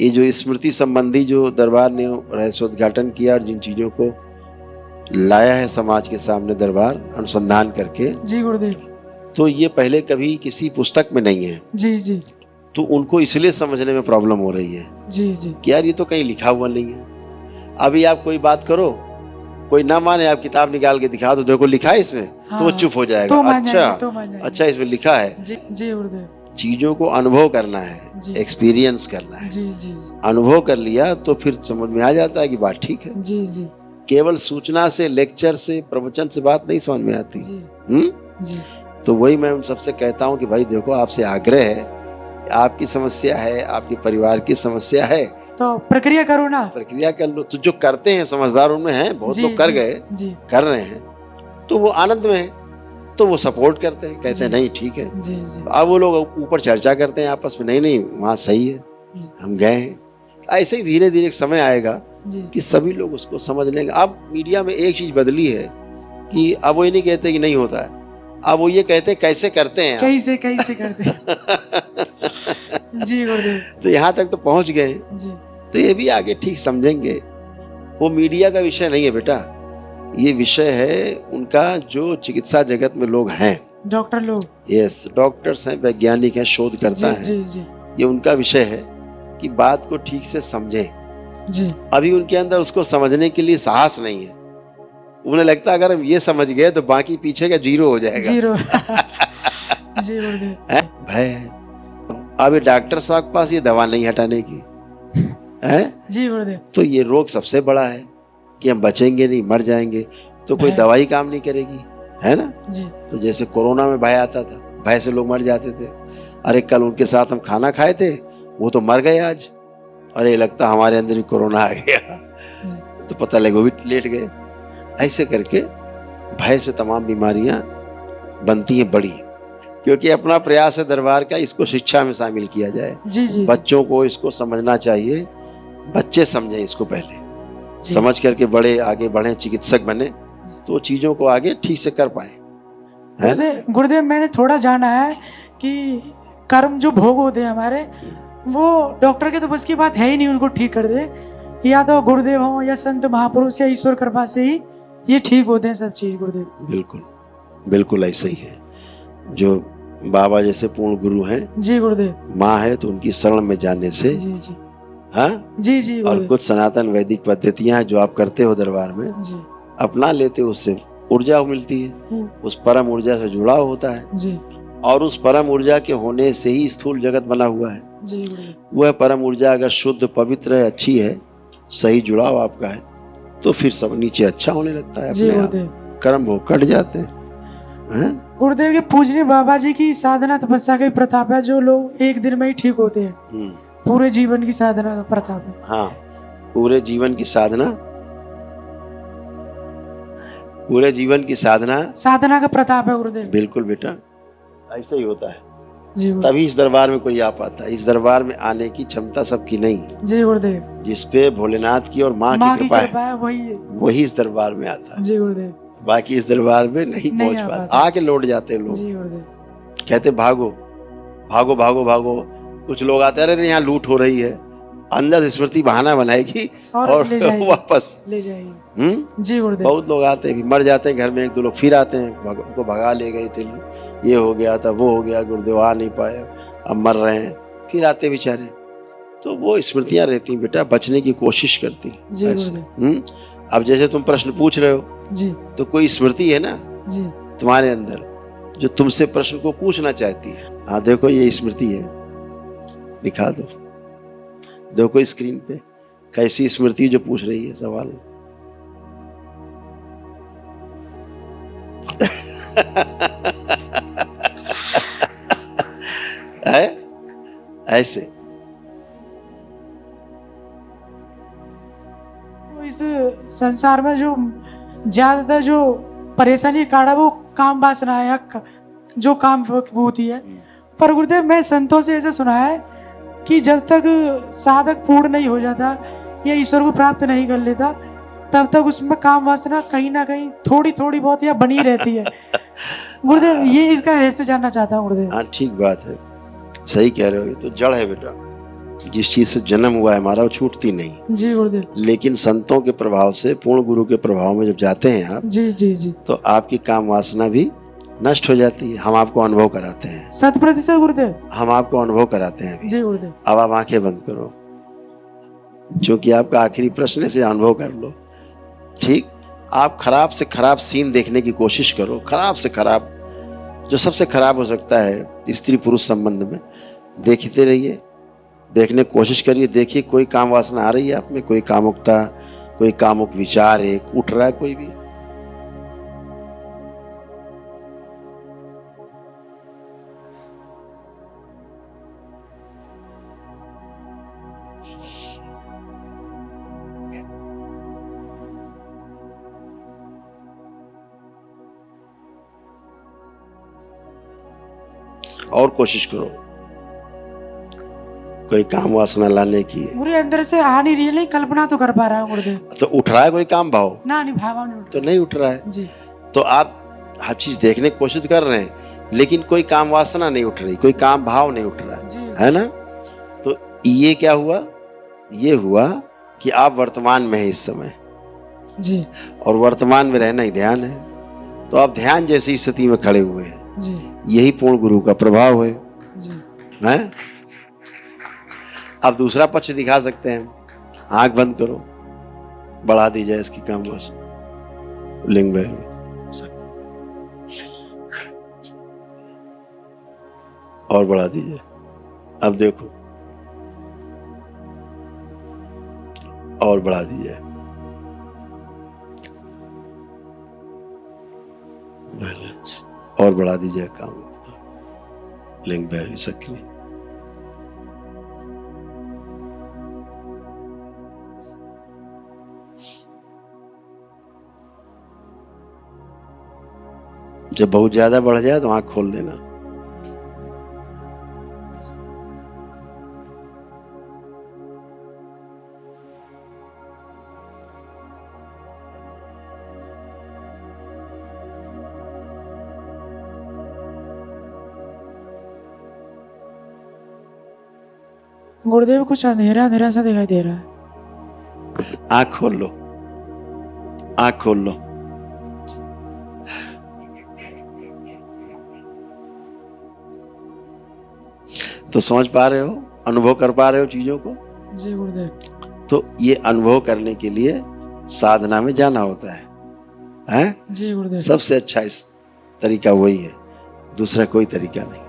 ये जो स्मृति संबंधी जो दरबार ने रहस्योद्घाटन किया और जिन चीजों को लाया है समाज के सामने दरबार अनुसंधान करके, जी गुरुदेव, तो ये पहले कभी किसी पुस्तक में नहीं है। जी जी तो उनको इसलिए समझने में प्रॉब्लम हो रही है जी जी कि यार ये तो कहीं लिखा हुआ नहीं है। अभी आप कोई बात करो, कोई ना माने, आप किताब निकाल के दिखा दो, देखो लिखा है इसमें, तो वो चुप हो जाएगा। तो मान अच्छा जाएंगे, तो मान जाएंगे। अच्छा इसमें लिखा है। जी जी गुरुदेव, चीजों को अनुभव करना है, जी। एक्सपीरियंस करना है। जी जी अनुभव कर लिया तो फिर समझ में आ जाता है कि बात ठीक है। जी जी केवल सूचना से, लेक्चर से, प्रवचन से बात नहीं समझ में आती। जी जी। तो वही मैं उन सबसे कहता हूँ कि भाई देखो, आपसे आग्रह है, आपकी समस्या है, आपके परिवार की समस्या है, तो प्रक्रिया करो ना, प्रक्रिया कर लो। तो जो करते हैं समझदार उनमें हैं, बहुत लोग कर गए, जी कर रहे हैं, तो वो आनंद में है, तो वो सपोर्ट करते हैं, कहते हैं नहीं ठीक है। जी जी अब वो लोग ऊपर चर्चा करते हैं आपस में, नहीं नहीं वहाँ सही है, हम गए हैं। ऐसे ही धीरे धीरे एक समय आएगा जी कि सभी लोग उसको समझ लेंगे। अब मीडिया में एक चीज बदली है कि अब वो ये नहीं कहते कि नहीं होता है, अब वो ये कहते हैं कैसे करते हैं आप। कैसे करते जी गुरुदेव, तो यहाँ तक तो पहुंच गए, जी तो ये भी आगे ठीक समझेंगे। वो मीडिया का विषय नहीं है बेटा, ये विषय है उनका जो चिकित्सा जगत में लोग हैं, डॉक्टर लोग, यस, डॉक्टर्स हैं, वैज्ञानिक हैं, शोधकर्ता हैं, जी जी ये उनका विषय है कि बात को ठीक से समझें। जी अभी उनके अंदर उसको समझने के लिए साहस नहीं है। उन्हें लगता है अगर हम ये समझ गए तो बाकी पीछे का जीरो हो जाएगा। जीरो जी गुरुदेव, है भय है। अब ये डॉक्टर साहब के पास ये दवा नहीं हटाने की है, जी गुरुदेव, तो ये रोग सबसे बड़ा है कि हम बचेंगे नहीं, मर जाएंगे, तो कोई भय। दवाई काम नहीं करेगी, है ना। जी तो जैसे कोरोना में भय आता था, भय से लोग मर जाते थे। अरे कल उनके साथ हम खाना खाए थे, वो तो मर गए आज, अरे लगता हमारे अंदर ही कोरोना आ गया, तो पता लगे वो भी लेट गए। ऐसे करके भय से तमाम बीमारियां बनती हैं बड़ी, क्योंकि अपना प्रयास है दरबार का इसको शिक्षा में शामिल किया जाए। जी जी बच्चों को इसको समझना चाहिए, बच्चे समझें इसको पहले, जी। समझ करके बड़े आगे बढ़े, चिकित्सक बने, तो चीजों को आगे ठीक से कर पाए, है ना? गुरुदेव मैंने थोड़ा जाना है कि कर्म जो भोग होते हैं हमारे, वो डॉक्टर के तो बस की बात है ही नहीं उनको ठीक कर दे, या तो गुरुदेव हो या संत महापुरुष या ईश्वर कृपा से ही ये ठीक होते हैं सब चीज। गुरुदेव बिल्कुल बिल्कुल ऐसे ही है। जो बाबा जैसे पूर्ण गुरु हैं, जी गुरुदेव, माँ है तो उनकी शरण में जाने से, जी जी हाँ, जी जी और गुरुदेव, कुछ सनातन वैदिक पद्धतियां हैं जो आप करते हो दरबार में, जी अपना लेते हो, उससे ऊर्जा मिलती है, उस परम ऊर्जा से जुड़ाव होता है, जी और उस परम ऊर्जा के होने से ही स्थूल जगत बना हुआ है। जी गुरुदेव, वह परम ऊर्जा अगर शुद्ध, पवित्र है, अच्छी है, सही जुड़ाव आपका है, तो फिर सब नीचे अच्छा होने लगता है, जी अपने आप गुरुदेव। कर्म वो कट जाते हैं। गुरुदेव के पूजनीय बाबा जी की साधना तपस्या का ही प्रताप है, जो लोग एक दिन में ही ठीक होते हैं, पूरे जीवन की साधना का प्रताप है। हाँ, पूरे जीवन की साधना, पूरे जीवन की साधना का प्रताप है गुरुदेव। बिल्कुल बेटा, ऐसा ही होता है। जी गुरुदेव, तभी इस दरबार में कोई आ पाता है। इस दरबार में आने की क्षमता सबकी नहीं, जी गुरुदेव, जिसपे भोलेनाथ की और माँ की कृपा है, वही इस दरबार में आता है। जी गुरुदेव, बाकी इस दरबार में नहीं पहुंच पाता, आके लौट जाते हैं लोग, जी गुरुदेव, कहते भागो भागो भागो भागो। कुछ लोग आते हैं, अरे यहाँ लूट हो रही है, अंदर स्मृति बहाना बनाएगी और वापस ले जाएगी। जी गुरुदेव, बहुत लोग आते हैं, मर जाते हैं घर में, एक दो लोग फिर आते हैं, उनको भगा ले गए थे, ये हो गया था, वो हो गया, गुरुदेव आ नहीं पाए, अब मर रहे हैं, फिर आते बेचारे। तो वो स्मृतियां रहती बेटा, बचने की कोशिश करती। जी गुरुदेव, अब जैसे तुम प्रश्न पूछ रहे हो, जी, तो कोई स्मृति है ना जी, तुम्हारे अंदर जो तुमसे प्रश्न को पूछना चाहती है। हाँ देखो ये स्मृति है, दिखा दो, देखो स्क्रीन पे कैसी स्मृति जो पूछ रही है सवाल। है ऐसे। इस संसार में जो ज्यादातर जो परेशानी कारण है वो काम वासना है, जो काम होती है। पर गुरुदेव मैं संतों से ऐसा सुना है कि जब तक साधक पूर्ण नहीं हो जाता या ईश्वर को प्राप्त नहीं कर लेता, तब तक उसमें काम वासना कहीं ना कहीं थोड़ी थोड़ी बहुत या बनी रहती है। गुरुदेव ये इसका रहस्य जानना चाहता हूँ गुरुदेव। हाँ ठीक बात है, सही कह रहे हो, ये तो जड़ है बेटा। जिस चीज से जन्म हुआ है हमारा वो छूटती नहीं। जी गुरुदेव। लेकिन संतों के प्रभाव से, पूर्ण गुरु के प्रभाव में जब जाते हैं आप, जी जी जी। तो आपकी काम वासना भी नष्ट हो जाती है। हम आपको अनुभव कराते हैं, 100% गुरुदेव। हम आपको अनुभव कराते हैं अभी। जी गुरुदेव। अब आप आंखें बंद करो, क्योंकि आपका आखिरी प्रश्न है, से अनुभव कर लो। ठीक, आप खराब से खराब सीन देखने की कोशिश करो, खराब से खराब, जो सबसे खराब हो सकता है स्त्री पुरुष संबंध में, देखते रहिए, देखने की कोशिश करिए। देखिए कोई काम वासना आ रही है आप में, कोई कामुकता, कोई कामुक विचार एक उठ रहा है कोई भी। और कोशिश करो कोई काम वासना लाने की। पूरे अंदर से आ नहीं रही है, लेकिन कल्पना तो कर पा रहा हूँ गुरुदेव। तो उठ रहा है कोई काम भाव? ना नहीं, भावा नहीं उठ तो नहीं उठ रहा है जी। तो आप हर चीज देखने की कोशिश कर रहे हैं, लेकिन कोई काम वासना नहीं उठ रही, कोई काम भाव नहीं उठ रहा जी। है ना। तो ये क्या हुआ? ये हुआ कि आप वर्तमान में है इस समय जी। और वर्तमान में रहना ही ध्यान है। तो आप ध्यान जैसी स्थिति में खड़े हुए हैं, जी यही पूर्ण गुरु का प्रभाव है। जी। हैं? आप दूसरा पक्ष दिखा सकते हैं। आंख बंद करो, बढ़ा दी जाए इसकी काम बस लिंग भैरवी, और बढ़ा दीजिए। अब देखो, और बढ़ा दीजिए, बैलेंस, और बढ़ा दीजिए काम, लिंग भैरवी सक्रिय। जब बहुत ज्यादा बढ़ जाए तो आंख खोल देना। गुरुदेव कुछ अंधेरा अंधेरा सा दिखाई दे रहा है। आंख खोल लो, आंख खोल लो। तो समझ पा रहे हो, अनुभव कर पा रहे हो चीजों को? जी गुरुदेव। तो ये अनुभव करने के लिए साधना में जाना होता है, हैं? जी गुरुदेव। सबसे अच्छा इस तरीका वही है, दूसरा कोई तरीका नहीं।